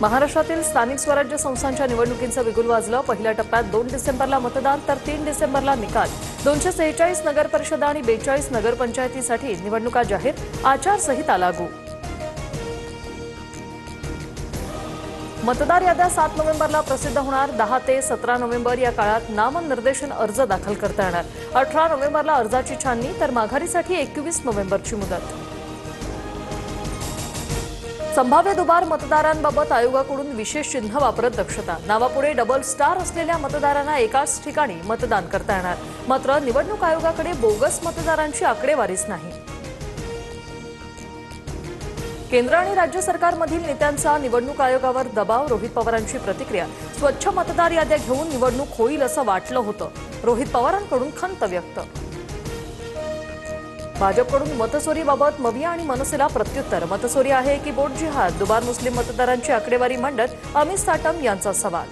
महाराष्ट्रातील स्थानिक स्वराज्य संस्थांच्या निवडणुकींचं बिगुल वाजलं। पहिल्या टप्प्यात 2 डिसेंबरला मतदान तर 3 डिसेंबरला निकाल। 246 नगर परिषदा आणि 42 नगरपंचायतीसाठी निवडणुका जाहीर, आचारसंहिता लागू। मतदार याद्या 7 नोव्हेंबरला प्रसिद्ध होणार। 10 ते 17 नोव्हेंबर या काळात नामनिर्देशन अर्ज दाखल करता येणार। 18 नोव्हेंबरला अर्जाची छाननी तर माघारीसाठी 21 नोव्हेंबरची मुदत। संभाव्य दुबार मतदारांबाबत आयोगाकडून विशेष चिन्ह वापरत दक्षता। नावापुढे डबल स्टार असलेल्या मतदारांना एकाच ठिकाणी मतदान करता येणार। मात्र निवडणूक आयोगाकडे बोगस मतदारांची आकडेवारीच नाही। केंद्र आणि राज्य सरकारमधील नेत्यांचा निवडणूक आयोगावर दबाव। रोहित पवारांची प्रतिक्रिया। स्वच्छ मतदार याद्या घेऊन निवडणूक होईल असं वाटलं होतं। रोहित पवारांकडून खंत व्यक्त। भाजपकडून मतचोरीबाबत मविया आणि मनसेला प्रत्युत्तर। मतचोरी आहे की बोट जिहाद? दुबार मुस्लिम मतदारांची आकडेवारी मांडत अमित साटम यांचा सवाल।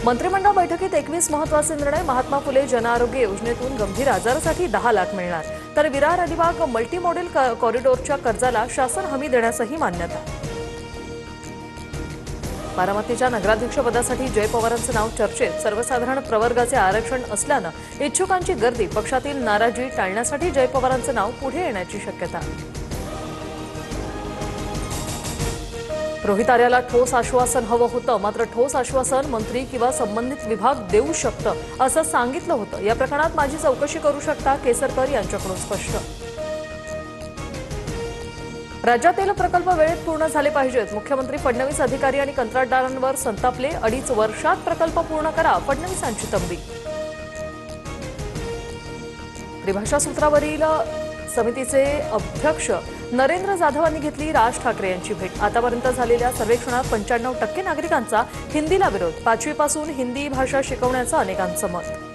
मंत्रिमंडळ बैठकीत 21 महत्त्वाचे निर्णय। महात्मा फुले जनआरोग्य योजनेतून गंभीर आजारासाठी 10 लाख मिळणार, तर विरार अलिबाग मल्टी मॉडेल कॉरिडॉरच्या कर्जाला शासन हमी देण्यासही मान्यता। बारामतीच्या नगराध्यक्षपदासाठी जय पवारांचं नाव चर्चेत। सर्वसाधारण प्रवर्गाचे आरक्षण असल्यानं इच्छुकांची गर्दी, पक्षातील नाराजी टाळण्यासाठी जय पवारांचं नाव पुढे येण्याची शक्यता। रोहित आर्याला ठोस आश्वासन हवं होतं, मात्र ठोस आश्वासन मंत्री किंवा संबंधित विभाग देऊ शकतं असं सांगितलं होतं। या प्रकरणात माझी चौकशी करू शकता, केसरकर यांच्याकडून स्पष्ट। राज्यातील प्रकल्प वेळेत पूर्ण झाले पाहिजेत। मुख्यमंत्री फडणवीस अधिकारी आणि कंत्राटदारांवर संतापले। 2.5 वर्षात प्रकल्प पूर्ण करा, फडणवीसांची तंबी। त्रिभाषा सूत्रावरील समितीचे अध्यक्ष नरेंद्र जाधवांनी घेतली राज ठाकरे यांची भेट। आतापर्यंत झालेल्या सर्वेक्षणात 95% नागरिकांचा हिंदीला विरोध। 5वी पासून हिंदी भाषा शिकवण्याचं अनेकांचं मत।